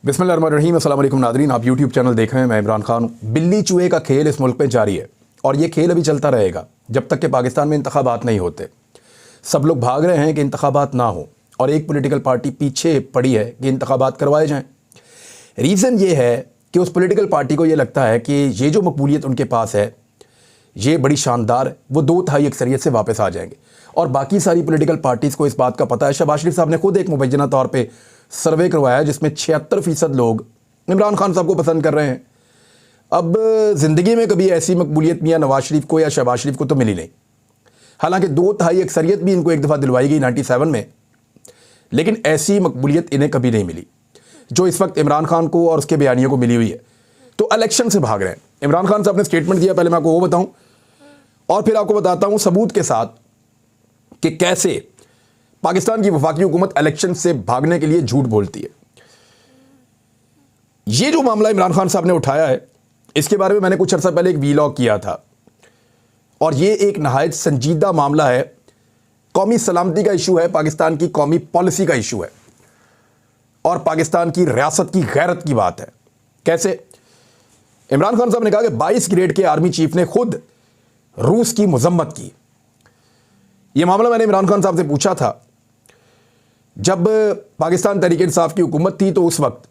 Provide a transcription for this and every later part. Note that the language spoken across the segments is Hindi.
बिस्मिल्लाहिर्रहमानिर्रहीम। अस्सलाम वालेकुम नादरीन, आप यूट्यूब चैनल देख रहे हैं। मैं इमरान खान। बिल्ली चूहे का खेल इस मुल्क में जारी है और ये खेल अभी चलता रहेगा जब तक कि पाकिस्तान में इंतखाबात नहीं होते। सब लोग भाग रहे हैं कि इंतखाबात ना हो और एक पॉलिटिकल पार्टी पीछे पड़ी है कि इंतखाबात करवाए जाएँ। रीज़न ये है कि उस पॉलिटिकल पार्टी को ये लगता है कि ये जो मकबूलियत उनके पास है ये बड़ी शानदार, वो 2/3 अक्सरियत से वापस आ जाएंगे। और बाकी सारी पॉलिटिकल पार्टीज़ को इस बात का पता है। शहबाज शरीफ साहब ने खुद एक मुबैना तौर पे सर्वे करवाया जिसमें 76% लोग इमरान खान साहब को पसंद कर रहे हैं। अब ज़िंदगी में कभी ऐसी मकबूलियत मियां नवाज शरीफ को या शहबाज शरीफ को तो मिली नहीं। हालांकि 2/3 अक्सरियत भी इनको एक दफ़ा दिलवाई गई 97 में, लेकिन ऐसी मकबूलियत इन्हें कभी नहीं मिली जो इस वक्त इमरान खान को और उसके बयानियों को मिली हुई है। तो इलेक्शन से भाग रहे हैं। इमरान खान साहब ने स्टेटमेंट दिया, पहले मैं आपको वो बताऊं और फिर आपको बताता हूं सबूत के साथ कि कैसे पाकिस्तान की वफाकी हुकूमत इलेक्शन से भागने के लिए झूठ बोलती है। ये जो मामला इमरान खान साहब ने उठाया है, इसके बारे में मैंने कुछ अर्सा पहले एक वीलॉग किया था और ये एक नहायत संजीदा मामला है। कौमी सलामती का इशू है, पाकिस्तान की कौमी पॉलिसी का इशू है और पाकिस्तान की रियासत की गैरत की बात है। कैसे? इमरान खान साहब ने कहा कि 22 ग्रेड के आर्मी चीफ ने खुद रूस की मजम्मत की। यह मामला मैंने इमरान खान साहब से पूछा था जब पाकिस्तान तहरीक इंसाफ की हुकूमत थी। तो उस वक्त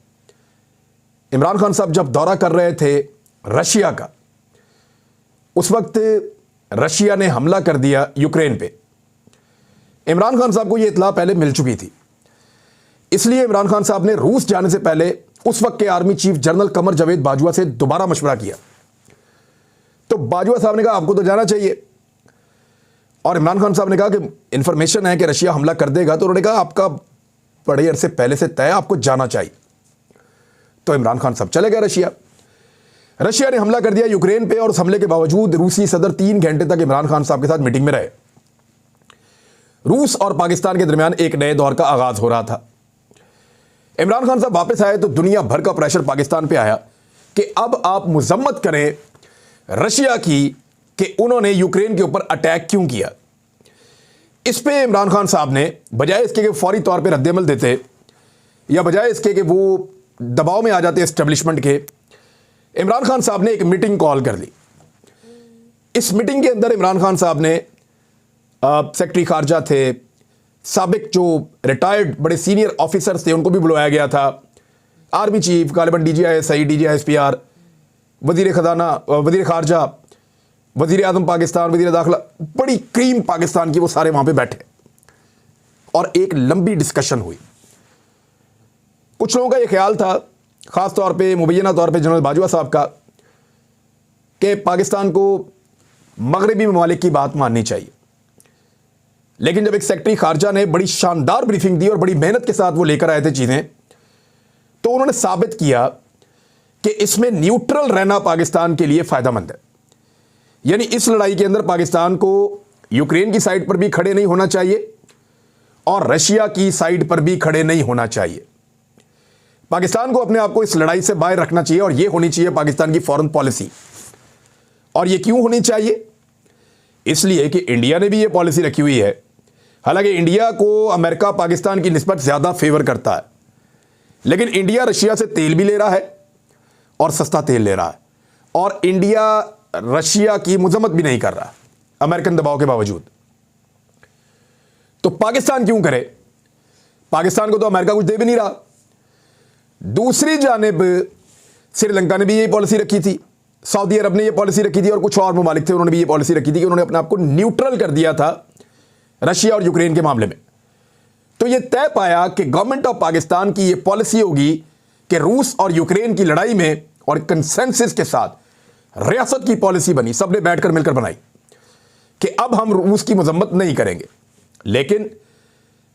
इमरान खान साहब जब दौरा कर रहे थे रशिया का, उस वक्त रशिया ने हमला कर दिया यूक्रेन पे। इमरान खान साहब को यह इतला पहले मिल चुकी थी, इसलिए इमरान खान साहब ने रूस जाने से पहले उस वक्त के army chief general Qamar Javed Bajwa से दोबारा मशवरा किया। तो बाजवा साहब ने कहा आपको तो जाना चाहिए और इमरान खान साहब ने कहा कि इंफॉर्मेशन है कि रशिया हमला कर देगा। तो उन्होंने कहा आपका बड़े अरसे पहले से तय, आपको जाना चाहिए। तो इमरान खान साहब चले गए रशिया। रशिया ने हमला कर दिया यूक्रेन पे और उस हमले के बावजूद रूसी सदर 3 घंटे तक इमरान खान साहब के साथ मीटिंग में रहे। रूस और पाकिस्तान के दरमियान एक नए दौर का आगाज हो रहा था। इमरान खान साहब वापस आए तो दुनिया भर का प्रेशर पाकिस्तान पे आया कि अब आप मजम्मत करें रशिया की कि उन्होंने यूक्रेन के ऊपर अटैक क्यों किया। इस पे इमरान खान साहब ने बजाय इसके कि फौरी तौर पे रद्देमल देते या बजाय इसके कि वो दबाव में आ जाते एस्टेब्लिशमेंट के, इमरान खान साहब ने एक मीटिंग कॉल कर ली। इस मीटिंग के अंदर इमरान खान साहब ने सेक्रेटरी खारजा थे, साबिक जो रिटायर्ड बड़े सीनियर ऑफिसर्स थे उनको भी बुलाया गया था, आर्मी चीफ, गालिबन DGI-SI, DGI-SPR, वजीर खजाना, वजीर खारजा, वजीर आजम पाकिस्तान, वजीर दाखिला, बड़ी क्रीम पाकिस्तान की, वो सारे वहां पे बैठे और एक लंबी डिस्कशन हुई। कुछ लोगों का यह ख्याल था, खास तौर पे मुबैना तौर पे जनरल बाजवा साहब का, कि पाकिस्तान को मगरबी ममालिक की बात माननी चाहिए। लेकिन जब एक सेक्रेटरी खारजा ने बड़ी शानदार ब्रीफिंग दी और बड़ी मेहनत के साथ वो लेकर आए थे चीजें, तो उन्होंने साबित किया कि इसमें न्यूट्रल रहना पाकिस्तान के लिए फायदेमंद है। यानी इस लड़ाई के अंदर पाकिस्तान को यूक्रेन की साइड पर भी खड़े नहीं होना चाहिए और रशिया की साइड पर भी खड़े नहीं होना चाहिए। पाकिस्तान को अपने आप को इस लड़ाई से बाहर रखना चाहिए और यह होनी चाहिए पाकिस्तान की फॉरेन पॉलिसी। और यह क्यों होनी चाहिए? इसलिए कि इंडिया ने भी यह पॉलिसी रखी हुई है। हालांकि इंडिया को अमेरिका पाकिस्तान की निस्बत ज्यादा फेवर करता है, लेकिन इंडिया रशिया से तेल भी ले रहा है और सस्ता तेल ले रहा है और इंडिया रशिया की मजम्मत भी नहीं कर रहा अमेरिकन दबाव के बावजूद। तो पाकिस्तान क्यों करे? पाकिस्तान को तो अमेरिका कुछ दे भी नहीं रहा। दूसरी जानिब श्रीलंका ने भी यही पॉलिसी रखी थी, सऊदी अरब ने यह पॉलिसी रखी थी और कुछ और ममालिक थे, उन्होंने भी यह पॉलिसी रखी थी कि उन्होंने अपने आप को न्यूट्रल कर दिया था रशिया और यूक्रेन के मामले में। तो यह तय पाया कि गवर्नमेंट ऑफ पाकिस्तान की यह पॉलिसी होगी कि रूस और यूक्रेन की लड़ाई में, और कंसेंसस के साथ रियासत की पॉलिसी बनी, सबने बैठकर मिलकर बनाई कि अब हम रूस की मजम्मत नहीं करेंगे। लेकिन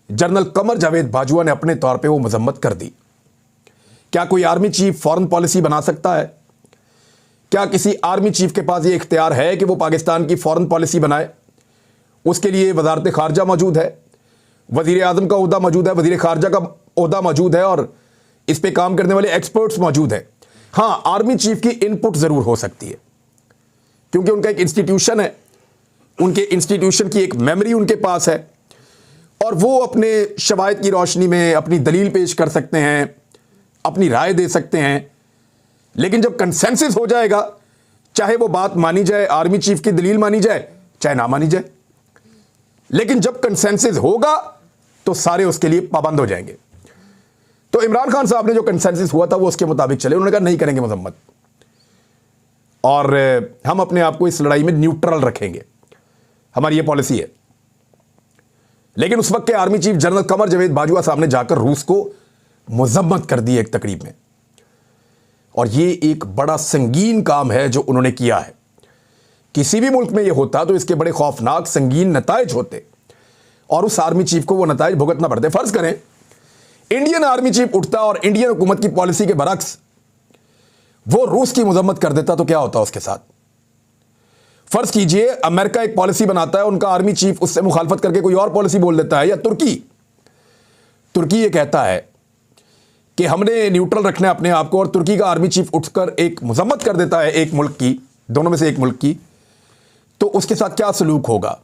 जनरल कमर जावेद बाजवा ने अपने तौर पे वो मजम्मत कर दी। क्या कोई आर्मी चीफ फॉरेन पॉलिसी बना सकता है? क्या किसी आर्मी चीफ के पास ये इख्तियार है कि वो पाकिस्तान की फॉरेन पॉलिसी बनाए? उसके लिए वजारत खारजा मौजूद है, वजीर आजम का ओहदा मौजूद है, वजीर खारजा का ओहदा मौजूद है और इस पे काम करने वाले एक्सपर्ट्स मौजूद हैं। हाँ, आर्मी चीफ की इनपुट जरूर हो सकती है क्योंकि उनका एक इंस्टीट्यूशन है, उनके इंस्टीट्यूशन की एक मेमोरी उनके पास है और वो अपने शवायद की रोशनी में अपनी दलील पेश कर सकते हैं, अपनी राय दे सकते हैं, लेकिन जब कंसेंसस हो जाएगा, चाहे वो बात मानी जाए, आर्मी चीफ की दलील मानी जाए, चाहे ना मानी जाए, लेकिन जब कंसेंसस होगा तो सारे उसके लिए पाबंद हो जाएंगे। तो इमरान खान साहब ने जो कंसेंसस हुआ था वो उसके मुताबिक चले। उन्होंने कहा नहीं करेंगे मजम्मत, और हम अपने आप को इस लड़ाई में न्यूट्रल रखेंगे, हमारी ये पॉलिसी है। लेकिन उस वक्त के army chief general Qamar Javed Bajwa साहब ने जाकर रूस को मजम्मत कर दी एक तकरीब में, और ये एक बड़ा संगीन काम है जो उन्होंने किया है। किसी भी मुल्क में ये होता तो इसके बड़े खौफनाक संगीन नताइज होते, और उस आर्मी चीफ को वो नताइज भुगतना पड़ते। फर्ज करें इंडियन आर्मी चीफ उठता और इंडियन हुकूमत की पॉलिसी के बरक्स वो रूस की मजम्मत कर देता, तो क्या होता उसके साथ? फर्ज कीजिए अमेरिका एक पॉलिसी बनाता है, उनका आर्मी चीफ उससे मुखालफत करके कोई और पॉलिसी बोल देता है, या तुर्की ये कहता है कि हमने न्यूट्रल रखना है अपने आप को, और तुर्की का आर्मी चीफ उठकर एक मजम्मत कर देता है एक मुल्क की, दोनों में से एक मुल्क की, तो उसके साथ क्या सलूक होगा?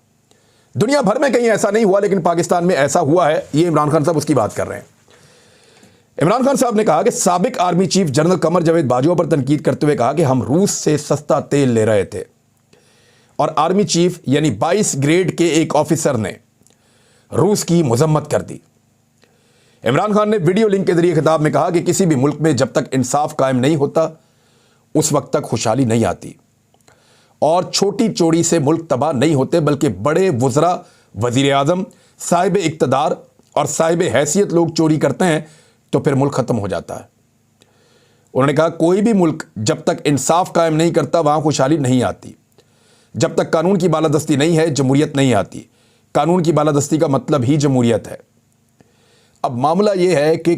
दुनिया भर में कहीं ऐसा नहीं हुआ, लेकिन पाकिस्तान में ऐसा हुआ है। ये इमरान खान साहब उसकी बात कर रहे हैं। इमरान खान साहब ने कहा कि साबिक army chief general Qamar Javed Bajwa पर तनकीद करते हुए कहा कि हम रूस से सस्ता तेल ले रहे थे, और आर्मी चीफ यानी 22 ग्रेड के एक ऑफिसर ने रूस की मजम्मत कर दी। इमरान खान ने वीडियो लिंक के जरिए खिताब में कहा कि किसी भी मुल्क में जब तक इंसाफ कायम नहीं होता उस वक्त तक खुशहाली नहीं आती, और छोटी चोरी से मुल्क तबाह नहीं होते, बल्कि बड़े वज़रा, वज़ीर आज़म, साहिब इक़्तिदार और साहिब हैसियत लोग चोरी करते हैं तो फिर मुल्क ख़त्म हो जाता है। उन्होंने कहा कोई भी मुल्क जब तक इंसाफ कायम नहीं करता वहाँ खुशहाली नहीं आती। जब तक कानून की बालादस्ती नहीं है जमहूरियत नहीं आती। कानून की बालादस्ती का मतलब ही जमहूरियत है। अब मामला यह है कि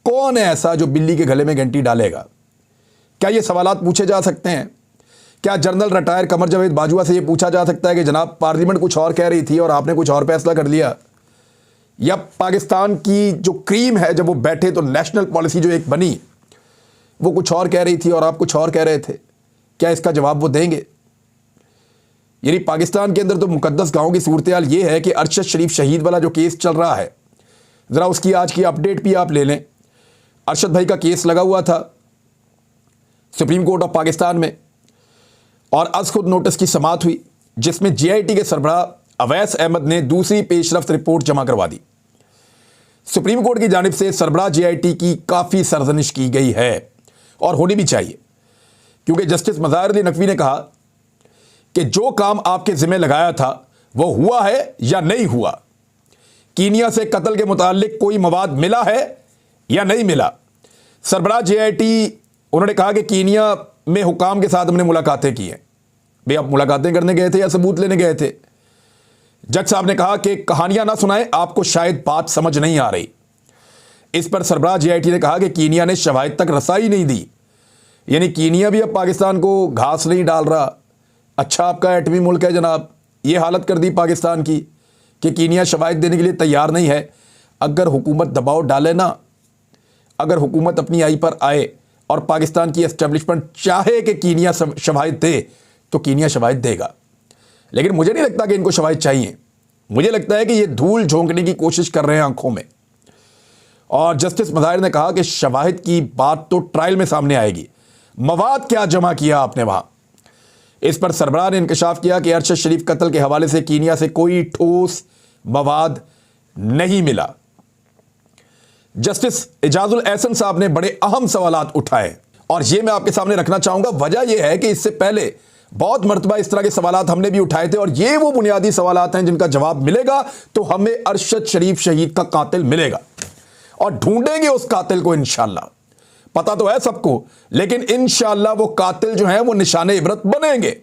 कौन है ऐसा जो बिल्ली के गले में घंटी डालेगा? क्या ये सवालात पूछे जा सकते हैं? क्या जनरल रिटायर कमर जावेद बाजवा से ये पूछा जा सकता है कि जनाब पार्लियामेंट कुछ और कह रही थी और आपने कुछ और फैसला कर लिया? या पाकिस्तान की जो क्रीम है जब वो बैठे तो नेशनल पॉलिसी जो एक बनी वो कुछ और कह रही थी और आप कुछ और कह रहे थे? क्या इसका जवाब वो देंगे? यानी पाकिस्तान के अंदर तो मुकद्दस गांव की सूरत हाल ये है कि अरशद शरीफ शहीद वाला जो केस चल रहा है, ज़रा उसकी आज की अपडेट भी आप ले लें। अरशद भाई का केस लगा हुआ था सुप्रीम कोर्ट ऑफ पाकिस्तान में, और आज खुद नोटिस की समाअत हुई जिसमें जीआईटी के सरबराह अवैस अहमद ने दूसरी पेशरफ्त रिपोर्ट जमा करवा दी। सुप्रीम कोर्ट की जानिब से सरबराह जीआईटी की काफ़ी सरजनिश की गई है, और होनी भी चाहिए, क्योंकि जस्टिस मज़ाहिर अली नकवी ने कहा कि जो काम आपके ज़िम्मे लगाया था वो हुआ है या नहीं हुआ। कीनिया से कत्ल के मुतालिक कोई मवाद मिला है या नहीं मिला। सरबराह जीआईटी उन्होंने कहा कि कीनिया में हुकाम के साथ हमने मुलाकातें की हैं। भाई आप मुलाकातें करने गए थे या सबूत लेने गए थे? जज साहब ने कहा कि कहानियां ना सुनाएं, आपको शायद बात समझ नहीं आ रही। इस पर सरबराह जीआईटी ने कहा कि कीनिया ने शवाहिद तक रसाई नहीं दी, यानी कीनिया भी अब पाकिस्तान को घास नहीं डाल रहा। अच्छा आपका एटमी मुल्क है जनाब, ये हालत कर दी पाकिस्तान की कि कीनिया शवाहिद देने के लिए तैयार नहीं है। अगर हुकूमत दबाव डाले ना, अगर हुकूमत अपनी आई पर आए और पाकिस्तान की एस्टेब्लिशमेंट चाहे कि कीनिया शवाहिद दे तो कीनिया शवाहिद देगा। लेकिन मुझे नहीं लगता कि इनको शवाहिद चाहिए। मुझे लगता है कि ये धूल झोंकने की कोशिश कर रहे हैं आंखों में। और जस्टिस मज़ाहिर ने कहा कि शवाहिद की बात तो ट्रायल में सामने आएगी, मवाद क्या जमा किया आपने वहां। इस पर सरबराह ने इंकशाफ किया कि अरशद शरीफ कत्ल के हवाले से कीनिया से कोई ठोस मवाद नहीं मिला। जस्टिस इजाजुल एहसन साहब ने बड़े अहम सवालात उठाए, और ये मैं आपके सामने रखना चाहूंगा। वजह यह है कि इससे पहले बहुत मरतबा इस तरह के सवालात हमने भी उठाए थे, और ये वो बुनियादी सवालात हैं जिनका जवाब मिलेगा तो हमें अरशद शरीफ शहीद का कातिल मिलेगा, और ढूंढेंगे उस कातिल को इंशाअल्लाह। पता तो है सबको, लेकिन इंशाअल्लाह वो कातिल जो है वो निशाने इबरत बनेंगे,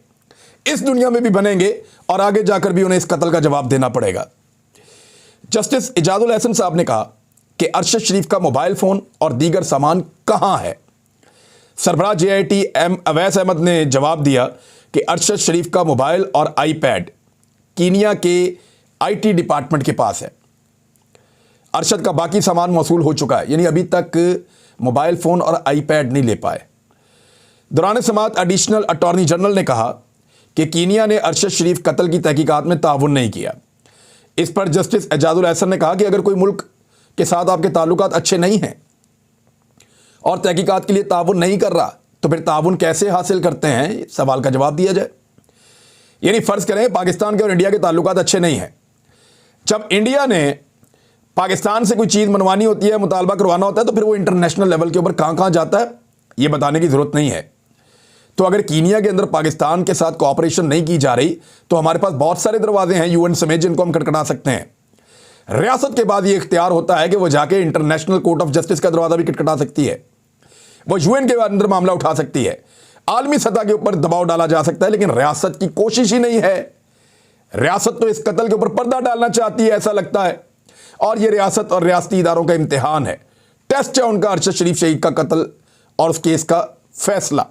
इस दुनिया में भी बनेंगे, और आगे जाकर भी उन्हें इस कत्ल का जवाब देना पड़ेगा। जस्टिस इजाजुल एहसन साहब ने कहा कि अरशद शरीफ का मोबाइल फोन और दीगर सामान कहां है। सरबराह जीआईटी अवैस अहमद ने जवाब दिया कि अरशद शरीफ का मोबाइल और आईपैड कीनिया के आईटी डिपार्टमेंट के पास है। अरशद का बाकी सामान मौसूल हो चुका है, यानी अभी तक मोबाइल फ़ोन और आईपैड नहीं ले पाए। दौरान समाअत एडिशनल अटॉर्नी जनरल ने कहा कि कीनिया ने अरशद शरीफ कत्ल की तहकीकात में ताउन नहीं किया। इस पर जस्टिस एजाजुल एहसन ने कहा कि अगर कोई मुल्क के साथ आपके ताल्लुकात अच्छे नहीं हैं और तहकीकात के लिए ताउन नहीं कर रहा, तो फिर ताउन कैसे हासिल करते हैं, सवाल का जवाब दिया जाए। यानी फ़र्ज़ करें पाकिस्तान के और इंडिया के ताल्लुकात अच्छे नहीं हैं, जब इंडिया ने पाकिस्तान से कोई चीज़ मनवानी होती है, मुतालबा करवाना होता है, तो फिर वो इंटरनेशनल लेवल के ऊपर कहाँ कहाँ जाता है ये बताने की ज़रूरत नहीं है। तो अगर कीनिया के अंदर पाकिस्तान के साथ कोऑपरेशन नहीं की जा रही, तो हमारे पास बहुत सारे दरवाजे हैं यूएन समेत जिनको हम खटखटा सकते हैं। रियासत के बाद ये इख्तियार होता है कि वो जाके इंटरनेशनल कोर्ट ऑफ जस्टिस का दरवाजा भी खटखटा सकती है, वो यूएन के अंदर मामला उठा सकती है, आलमी सतह के ऊपर दबाव डाला जा सकता है। लेकिन रियासत की कोशिश ही नहीं है। रियासत तो इस कत्ल के ऊपर पर्दा डालना चाहती है ऐसा लगता है, और ये रियासत और रियासती इदारों का इम्तिहान है, टेस्ट है उनका। अरशद शरीफ शहीद का कत्ल और उस केस का फैसला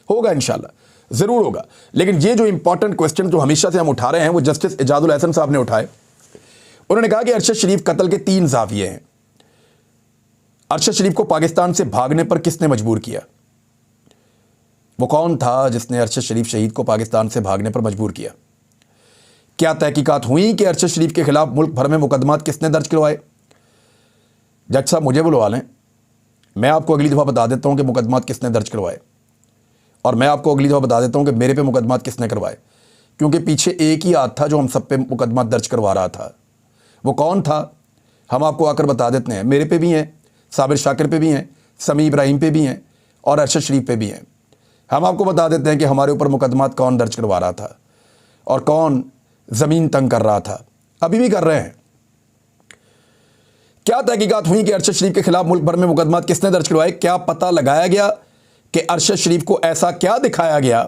होगा, इंशाल्लाह ज़रूर होगा। लेकिन ये जो इंपॉर्टेंट क्वेश्चन जो हमेशा से हम उठा रहे हैं वो जस्टिस एजाजुल एहसन साहब ने उठाए। उन्होंने कहा कि अरशद शरीफ कत्ल के 3 ज़ाविये हैं। अरशद शरीफ को पाकिस्तान से भागने पर किसने मजबूर किया? वो कौन था जिसने अरशद शरीफ शहीद को पाकिस्तान से भागने पर मजबूर किया? क्या तहकीकात हुई कि अरशद शरीफ के खिलाफ मुल्क भर में मुकदमात किसने दर्ज करवाए? जज साहब मुझे बुलवा लें, मैं आपको अगली दफ़ा बता देता हूं कि मुकदमात किसने दर्ज करवाए, और मैं आपको अगली दफ़ा बता देता हूं कि मेरे पे मुकदमात किसने करवाए, क्योंकि पीछे एक ही हाथ था जो हम सब पे मुकदमात दर्ज करवा रहा था। वो कौन था हम आपको आकर बता देते हैं। मेरे पे भी हैं, साबिर शाकिर पे भी हैं, समी इब्राहिम पे भी हैं, और अरशद शरीफ पे भी हैं। हम आपको बता देते हैं कि हमारे ऊपर मुकदमात कौन दर्ज करवा रहा था और कौन ज़मीन तंग कर रहा था, अभी भी कर रहे हैं। क्या तहकीकात हुई कि अरशद शरीफ के खिलाफ मुल्क भर में मुकदमात किसने दर्ज करवाए? क्या पता लगाया गया कि अरशद शरीफ को ऐसा क्या दिखाया गया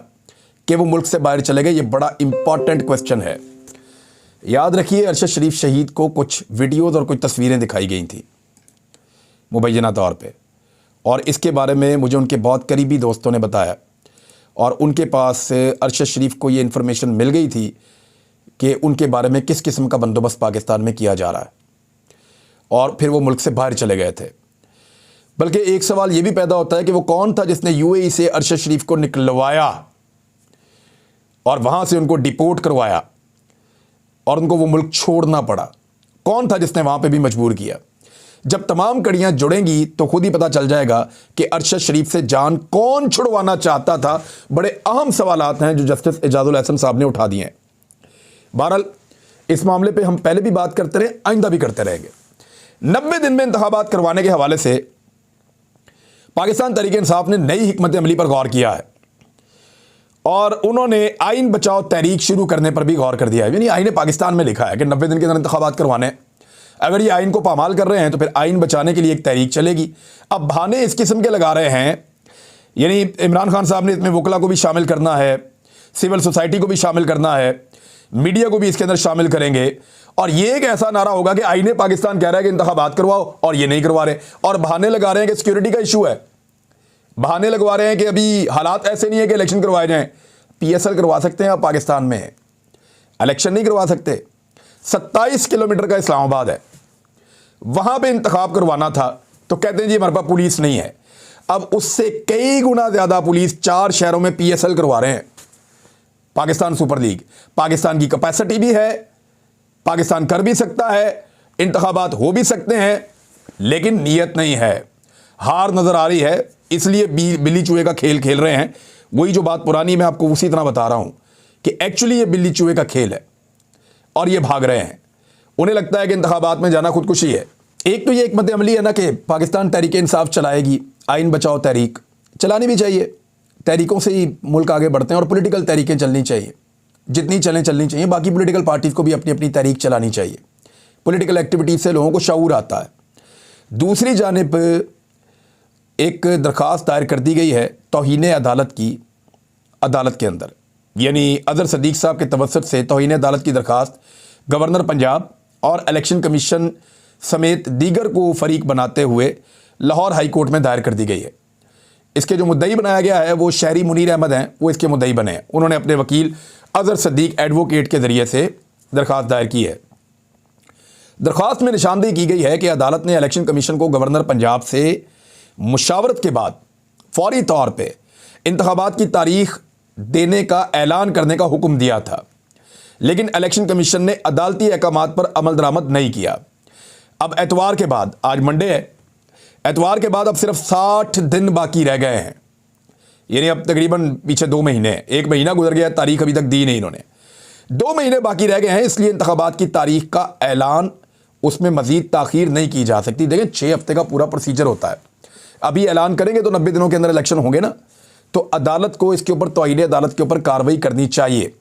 कि वो मुल्क से बाहर चले गए? ये बड़ा इंपॉर्टेंट क्वेश्चन है। याद रखिए, अरशद शरीफ शहीद को कुछ वीडियोज़ और कुछ तस्वीरें दिखाई गई थी मुबैना तौर पे, और इसके बारे में मुझे उनके बहुत करीबी दोस्तों ने बताया, और उनके पास अरशद शरीफ को ये इन्फॉर्मेशन मिल गई थी कि उनके बारे में किस किस्म का बंदोबस्त पाकिस्तान में किया जा रहा है, और फिर वो मुल्क से बाहर चले गए थे। बल्कि एक सवाल ये भी पैदा होता है कि वो कौन था जिसने यूएई से अरशद शरीफ को निकलवाया और वहाँ से उनको डिपोर्ट करवाया और उनको वो मुल्क छोड़ना पड़ा? कौन था जिसने वहाँ पे भी मजबूर किया? जब तमाम कड़ियाँ जुड़ेंगी तो खुद ही पता चल जाएगा कि अरशद शरीफ से जान कौन छुड़वाना चाहता था। बड़े अहम सवालात हैं जो जस्टिस एजाजुल एहसन साहब ने उठा दिए हैं। बहरहाल इस मामले पे हम पहले भी बात करते रहे, आइंदा भी करते रहेंगे। 90 दिन में इंतखाबात करवाने के हवाले से पाकिस्तान तहरीक इंसाफ ने नई हिकमत अमली पर गौर किया है, और उन्होंने आइन बचाओ तहरीक शुरू करने पर भी गौर कर दिया है। यानी आइन पाकिस्तान में लिखा है कि 90 दिन के अंदर इंतखाबात करवाने। अगर ये आइन को पामाल कर रहे हैं तो फिर आइन बचाने के लिए एक तहरीक चलेगी। अब बहाने इस किस्म के लगा रहे हैं, यानी इमरान खान साहब ने इसमें वकला को भी शामिल करना है, सिविल सोसाइटी को भी शामिल करना है, मीडिया को भी इसके अंदर शामिल करेंगे, और ये एक ऐसा नारा होगा कि आईने पाकिस्तान कह रहा है कि इंतखाबात करवाओ और ये नहीं करवा रहे, और बहाने लगा रहे हैं कि सिक्योरिटी का इशू है, बहाने लगवा रहे हैं कि अभी हालात ऐसे नहीं है कि इलेक्शन करवाए जाएं। पीएसएल करवा सकते हैं, आप पाकिस्तान में है, इलेक्शन नहीं करवा सकते। 27 किलोमीटर का इस्लामाबाद है, वहां पे इंतखाब करवाना था तो कहते हैं जी हमारे पास पुलिस नहीं है। अब उससे कई गुना ज्यादा पुलिस 4 शहरों में पीएसएल करवा रहे हैं। पाकिस्तान सुपर लीग, पाकिस्तान की कैपेसिटी भी है, पाकिस्तान कर भी सकता है, इंतखाबात हो भी सकते हैं, लेकिन नीयत नहीं है, हार नजर आ रही है, इसलिए बिल्ली चूहे का खेल खेल रहे हैं। वही जो बात पुरानी मैं आपको उसी तरह बता रहा हूं कि एक्चुअली ये बिल्ली चूहे का खेल है और ये भाग रहे हैं। उन्हें लगता है कि इंतखाबात में जाना खुदकुशी है। एक तो ये हिकमत अमली है ना कि पाकिस्तान तहरीक इंसाफ चलाएगी, आइन बचाओ तहरीक चलानी भी चाहिए, तहरीकों से ही मुल्क आगे बढ़ते हैं, और पॉलिटिकल तहरीकें चलनी चाहिए, जितनी चलनी चाहिए। बाकी पॉलिटिकल पार्टीज़ को भी अपनी अपनी तहरीक चलानी चाहिए, पॉलिटिकल एक्टिविटीज से लोगों को शऊर आता है। दूसरी जानिब एक दरख्वास्त दायर कर दी गई है तौहीन अदालत की, अदालत के अंदर, यानी अजहर सदीक साहब के तवस्सुत से तौहीन अदालत की दरख्वास्त गवर्नर पंजाब और इलेक्शन कमीशन समेत दीगर को फरीक बनाते हुए लाहौर हाई कोर्ट में दायर कर दी गई है। इसके जो मुद्दई बनाया गया है वो शहरी मुनीर अहमद हैं, वो इसके मुद्दई बने हैं। उन्होंने अपने वकील अजहर सदीक एडवोकेट के ज़रिए से दरख्वास्त दायर की है। दरख्वास्त में निशानदेही की गई है कि अदालत ने इलेक्शन कमीशन को गवर्नर पंजाब से मुशावरत के बाद फौरी तौर पर इंतखाबात की तारीख देने का ऐलान करने का हुक्म दिया था, लेकिन इलेक्शन कमीशन ने अदालती अहकामात पर अमल दरामद नहीं किया। अब एतवार के बाद, आज मंडे है, एतवार के बाद अब सिर्फ 60 दिन बाकी रह गए हैं, यानी अब तकरीबन पीछे 2 महीने, 1 महीना गुजर गया, तारीख अभी तक दी नहीं इन्होंने। 2 महीने बाकी रह गए हैं, इसलिए इंतखाबात की तारीख का ऐलान, उसमें मजीद ताखीर नहीं की जा सकती। देखें 6 हफ्ते का पूरा प्रोसीजर होता है, अभी ऐलान करेंगे तो 90 दिनों के अंदर इलेक्शन होंगे ना, तो अदालत को इसके ऊपर, तौहीन अदालत के ऊपर कार्रवाई करनी चाहिए।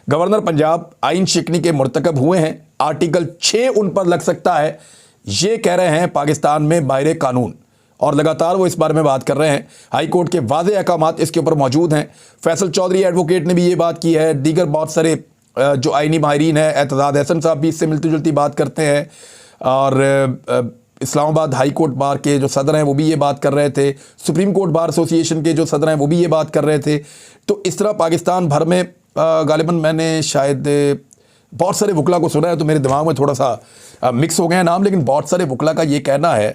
गवर्नर पंजाब आइन शिकनी के मुर्तकब हुए हैं, आर्टिकल 6 उन पर लग सकता है, ये कह रहे हैं पाकिस्तान में बाहरे कानून, और लगातार वो इस बारे में बात कर रहे हैं। हाई कोर्ट के वाज़े अहकामात इसके ऊपर मौजूद हैं। फैसल चौधरी एडवोकेट ने भी ये बात की है, दीगर बहुत सारे जो आइनी माहिरीन हैं, एतजाद हसन साहब भी इससे मिलती जुलती बात करते हैं, और इस्लामाबाद हाई कोर्ट बार के जो सदर हैं वो भी ये बात कर रहे थे, सुप्रीम कोर्ट बार एसोसिएशन के जो सदर हैं वो भी ये बात कर रहे थे। तो इस तरह पाकिस्तान भर में गालिबन मैंने शायद बहुत सारे वकला को सुना है, तो मेरे दिमाग में थोड़ा सा मिक्स हो गए हैं नाम, लेकिन बहुत सारे वकला का ये कहना है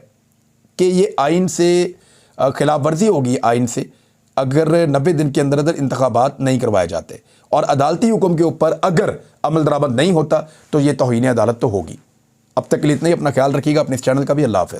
कि ये आइन से खिलाफ वर्जी होगी, आइन से, अगर 90 दिन के अंदर अंदर इंतखाबात नहीं करवाए जाते, और अदालती हुक्म के ऊपर अगर अमल दरामद नहीं होता तो ये तौहीन अदालत तो होगी। अब तक के लिए इतना ही, अपना ख्याल रखिएगा, अपने इस चैनल का भी। अल्लाह हाफ़िज़।